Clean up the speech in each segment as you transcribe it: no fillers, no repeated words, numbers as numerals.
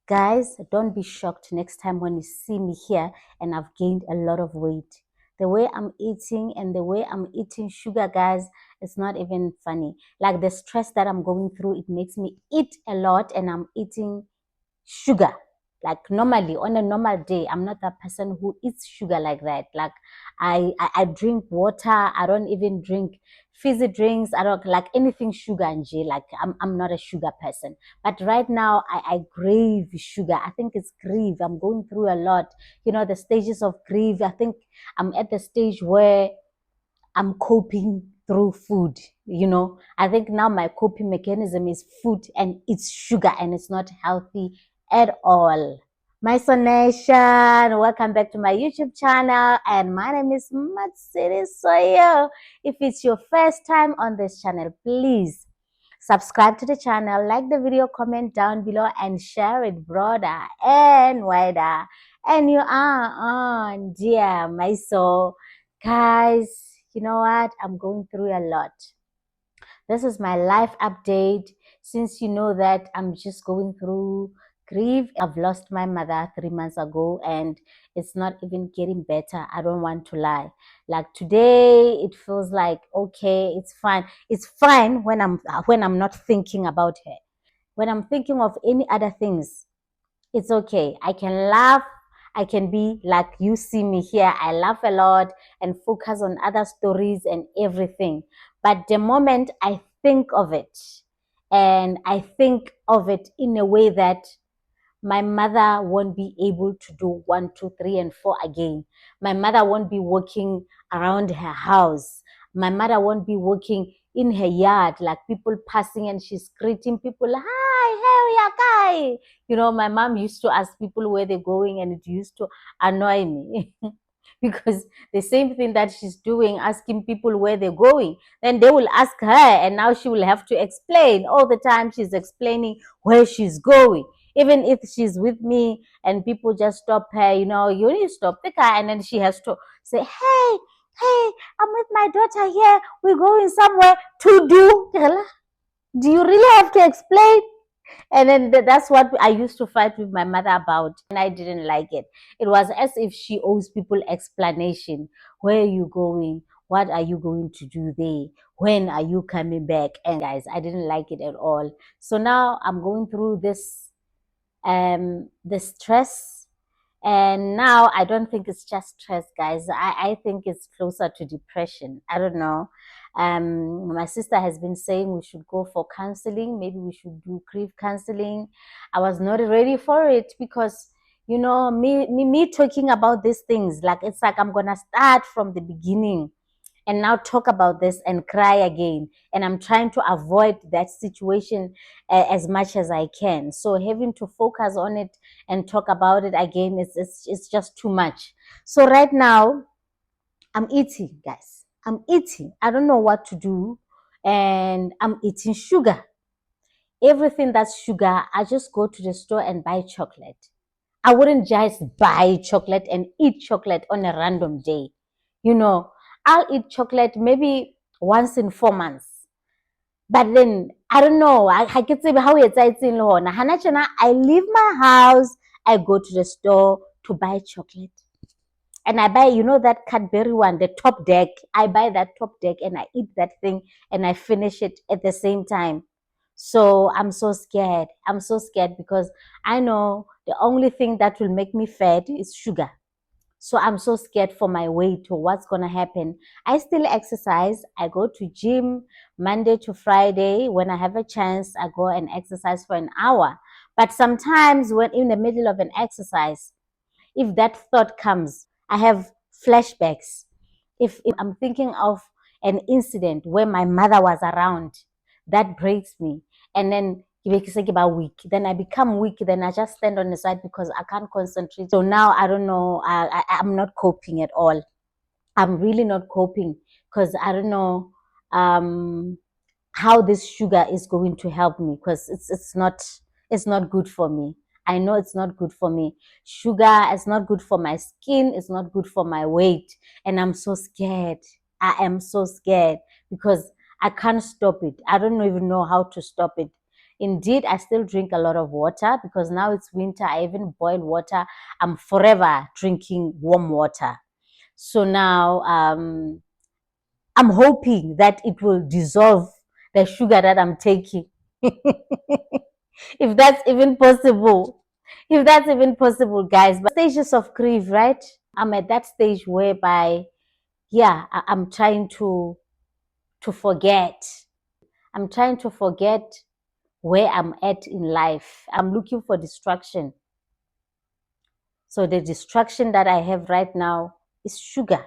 Guys, don't be shocked next time when you see me here and I've gained a lot of weight. The way I'm eating and the way I'm eating sugar, guys, it's not even funny. Like the stress that I'm going through, it makes me eat a lot and I'm eating sugar. Like normally on a normal day, I'm not that person who eats sugar like that. Like I drink water. I don't even drink fizzy drinks. I don't like anything sugar and J. Like I'm not a sugar person. But right now I crave sugar. I think it's grief. I'm going through a lot. You know, the stages of grief. I think I'm at the stage where I'm coping through food. You know, I think now my coping mechanism is food and it's sugar and it's not healthy at all. My Son Nation, welcome back to my YouTube channel, and my name is Matsiri Soyo. If it's your first time on this channel, please subscribe to the channel, like the video, comment down below, and share it broader and wider. And you are on Dear My Soul. Guys, you know what? I'm going through a lot. This is my life update. Since you know that I'm just going through grief. I've lost my mother 3 months ago and it's not even getting better. I don't want to lie. Like today, it feels like, okay, it's fine. It's fine when I'm not thinking about her. When I'm thinking of any other things, it's okay. I can laugh. I can be like you see me here. I laugh a lot and focus on other stories and everything. But the moment I think of it, and I think of it in a way that my mother won't be able to do 1, 2, 3, and 4 again. My mother won't be walking around her house. My mother won't be walking in her yard, like people passing and she's greeting people, hi, hey, yakai. You know, my mom used to ask people where they're going and it used to annoy me. Because the same thing that she's doing, asking people where they're going, then they will ask her and now she will have to explain. All the time she's explaining where she's going. Even if she's with me and people just stop her, you know, you need to stop the car, and then she has to say, hey, I'm with my daughter here. We're going somewhere to do. Do you really have to explain? And then that's what I used to fight with my mother about, and I didn't like it. It was as if she owes people explanation. Where are you going? What are you going to do there? When are you coming back? And guys, I didn't like it at all. So now I'm going through the stress, and now I don't think it's just stress, guys. I think it's closer to depression. I don't know. My sister has been saying we should go for counseling. Maybe we should do grief counseling. I was not ready for it because, you know, me talking about these things, like it's like I'm gonna start from the beginning and now talk about this and cry again. And I'm trying to avoid that situation as much as I can. So having to focus on it and talk about it again, it's just too much. So right now, I'm eating, guys. I'm eating. I don't know what to do. And I'm eating sugar. Everything that's sugar, I just go to the store and buy chocolate. I wouldn't just buy chocolate and eat chocolate on a random day. You know, I'll eat chocolate maybe once in 4 months. But then I don't know. I can say how it's in Lona. I leave my house, I go to the store to buy chocolate. And I buy, you know, that Cadbury one, the top deck. I buy that top deck and I eat that thing and I finish it at the same time. So I'm so scared. I'm so scared because I know the only thing that will make me fat is sugar. So I'm so scared for my weight or what's going to happen. I still exercise. I go to gym Monday to Friday. When I have a chance, I go and exercise for an hour. But sometimes when in the middle of an exercise, if that thought comes, I have flashbacks. If I'm thinking of an incident where my mother was around, that breaks me. And then weak. Then I become weak. Then I just stand on the side because I can't concentrate. So now I don't know. I'm not coping at all. I'm really not coping because I don't know how this sugar is going to help me because it's not good for me. I know it's not good for me. Sugar is not good for my skin. It's not good for my weight. And I'm so scared. I am so scared because I can't stop it. I don't even know how to stop it. Indeed, I still drink a lot of water because now it's winter. I even boil water. I'm forever drinking warm water. So now I'm hoping that it will dissolve the sugar that I'm taking. If that's even possible. If that's even possible, guys. But stages of grief, right? I'm at that stage whereby, yeah, I'm trying to forget. I'm trying to forget where I'm at in life. I'm looking for distraction. So the distraction that I have right now is sugar.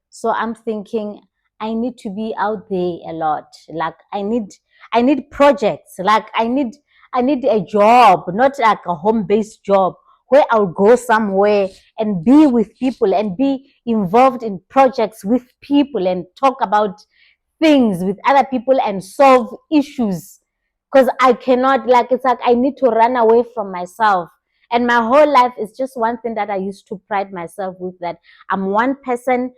So I'm thinking I need to be out there a lot. Like I need projects. Like I need a job, not like a home-based job where I'll go somewhere and be with people and be involved in projects with people and talk about things with other people and solve issues. Because I cannot, like, it's like I need to run away from myself. And my whole life is just one thing that I used to pride myself with, that I'm one person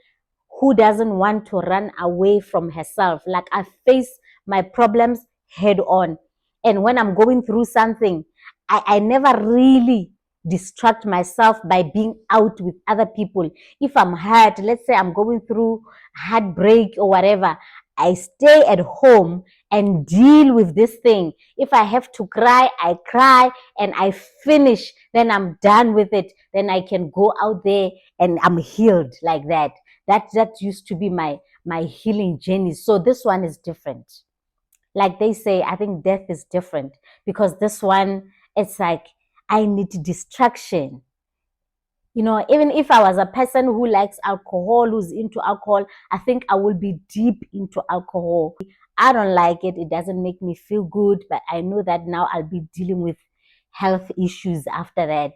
who doesn't want to run away from herself. Like, I face my problems head on. And when I'm going through something, I never really distract myself by being out with other people. If I'm hurt, let's say I'm going through heartbreak or whatever, I stay at home and deal with this thing. If I have to cry, I cry and I finish. Then I'm done with it. Then I can go out there and I'm healed like that. That used to be my healing journey. So this one is different. Like they say, I think death is different because this one, it's like I need distraction. Even if I was a person who likes alcohol, who's into alcohol, I think I will be deep into alcohol. I don't like it. It doesn't make me feel good, but I know that now I'll be dealing with health issues after that.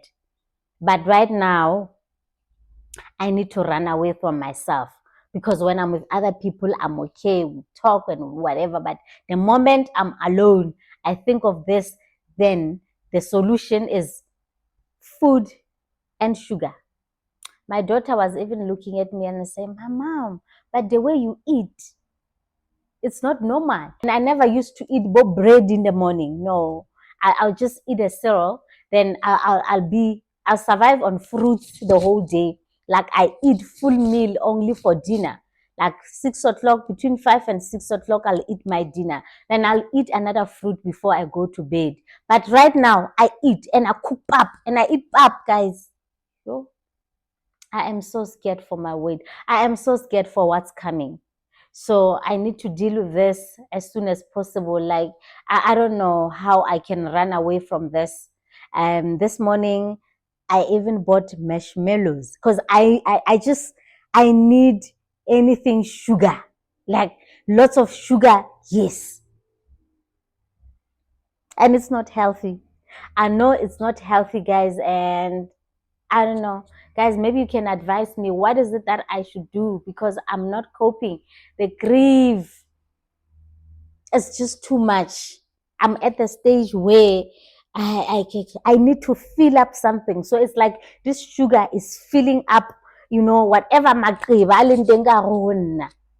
But right now, I need to run away from myself because when I'm with other people, I'm okay. We talk and whatever. But the moment I'm alone, I think of this, then the solution is food and sugar. My daughter was even looking at me and saying, "My mom, but the way you eat, it's not normal." And I never used to eat bread in the morning. No, I'll just eat a cereal. Then I'll survive on fruits the whole day. Like I eat full meal only for dinner. Like 6 o'clock, between 5 and 6 o'clock, I'll eat my dinner. Then I'll eat another fruit before I go to bed. But right now, I eat and I cook pap and I eat pap, guys. Yo, I am so scared for my weight. I am so scared for what's coming. So I need to deal with this as soon as possible. Like, I don't know how I can run away from this. This morning, I even bought marshmallows because I need anything sugar, like lots of sugar. Yes. And it's not healthy. I know it's not healthy, guys. And I don't know. Guys, maybe you can advise me. What is it that I should do? Because I'm not coping. The grief is just too much. I'm at the stage where I need to fill up something. So it's like this sugar is filling up, whatever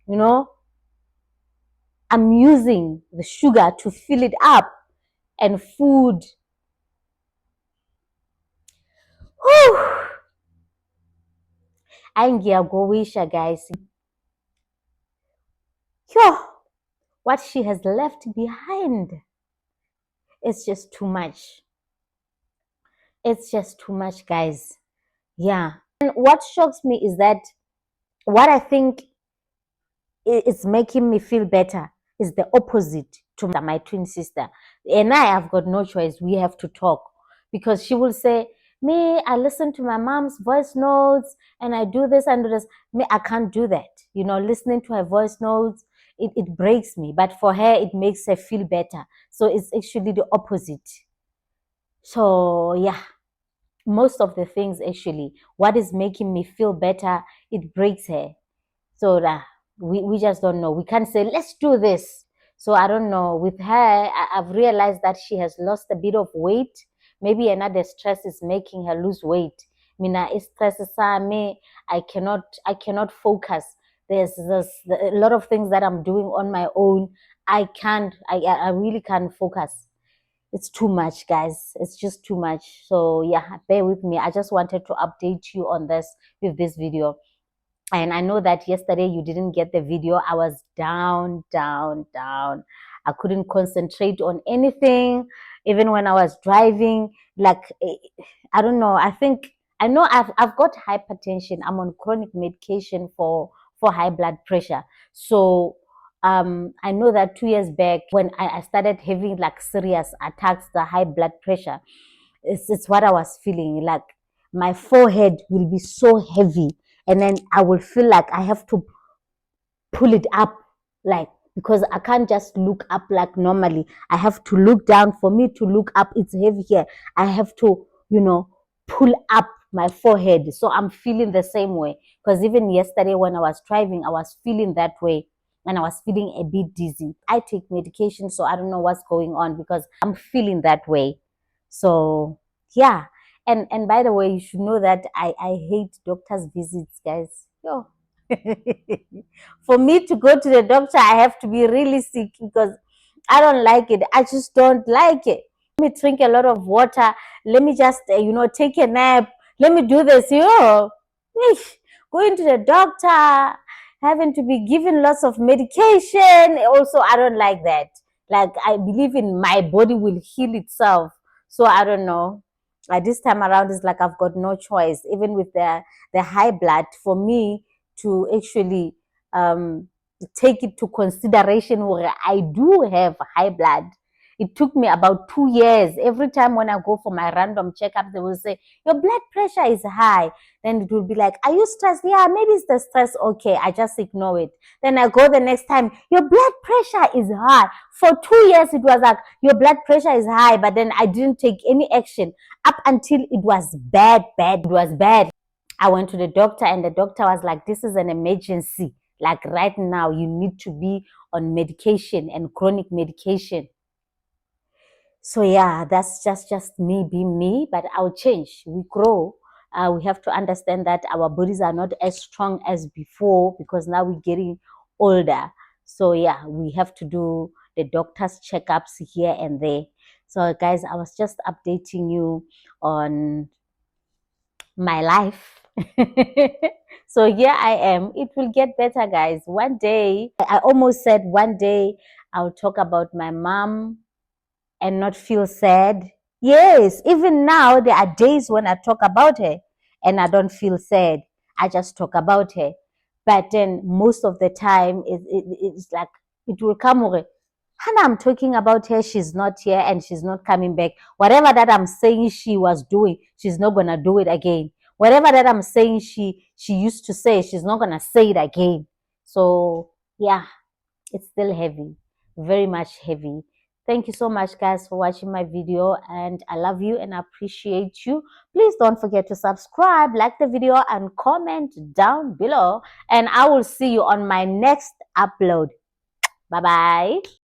you know, I'm using the sugar to fill it up and food. Whew. Angiagowisha, guys. Yo, what she has left behind, it's just too much. It's just too much, guys. Yeah. And what shocks me is that what I think is making me feel better is the opposite to my twin sister. And I have got no choice. We have to talk because she will say, "Me, I listen to my mom's voice notes and I do this and do this." Me, I can't do that. Listening to her voice notes, it breaks me. But for her, it makes her feel better. So it's actually the opposite. So yeah, most of the things actually, what is making me feel better, it breaks her. So we just don't know. We can't say, let's do this. So I don't know. With her, I've realized that she has lost a bit of weight. Maybe another stress is making her lose weight. Mina stress me. I cannot focus. There's a lot of things that I'm doing on my own. I really can't focus. it's too much, guys. It's just too much. So yeah, bear with me. I just wanted to update you on this with this video. And I know that yesterday you didn't get the video. I was down, down, down. I couldn't concentrate on anything, even when I was driving. Like, I don't know. I know I've got hypertension. I'm on chronic medication for high blood pressure. So I know that 2 years back when I started having like serious attacks, the high blood pressure, it's what I was feeling. Like my forehead will be so heavy, and then I will feel like I have to pull it up, like, because I can't just look up like normally. I have to look down. For me to look up, it's heavy here. I have to, pull up my forehead. So I'm feeling the same way. Because even yesterday when I was driving, I was feeling that way. And I was feeling a bit dizzy. I take medication, so I don't know what's going on because I'm feeling that way. So yeah. And by the way, you should know that I hate doctor's visits, guys. Yo. For me to go to the doctor, I have to be really sick because I don't like it. I just don't like it. Let me drink a lot of water. Let me just, take a nap. Let me do this. Going to the doctor, having to be given lots of medication. Also, I don't like that. Like, I believe in my body will heal itself. So I don't know. This time around, it's like I've got no choice. Even with the high blood, for me to actually take it to consideration where I do have high blood. It took me about 2 years. Every time when I go for my random checkup, they will say, your blood pressure is high. Then it will be like, are you stressed? Yeah, maybe it's the stress. Okay, I just ignore it. Then I go the next time, your blood pressure is high. For 2 years, it was like, your blood pressure is high, but then I didn't take any action up until it was bad. It was bad. I went to the doctor and the doctor was like, this is an emergency. Like right now, you need to be on medication and chronic medication. So yeah, that's just me being me, but I'll change. We grow. We have to understand that our bodies are not as strong as before because now we're getting older. So yeah, we have to do the doctor's checkups here and there. So guys, I was just updating you on my life. So here I am. It will get better, guys. One day, I almost said one day I'll talk about my mom and not feel sad. Yes, even now, there are days when I talk about her and I don't feel sad. I just talk about her. But then most of the time, it's like it will come over. Hannah, I'm talking about her. She's not here and she's not coming back. Whatever that I'm saying she was doing, she's not gonna do it again. Whatever that I'm saying she used to say, she's not gonna say it again. So yeah, it's still heavy, very much heavy. Thank you so much, guys, for watching my video, and I love you and I appreciate you. Please don't forget to subscribe, like the video, and comment down below, and I will see you on my next upload. Bye bye.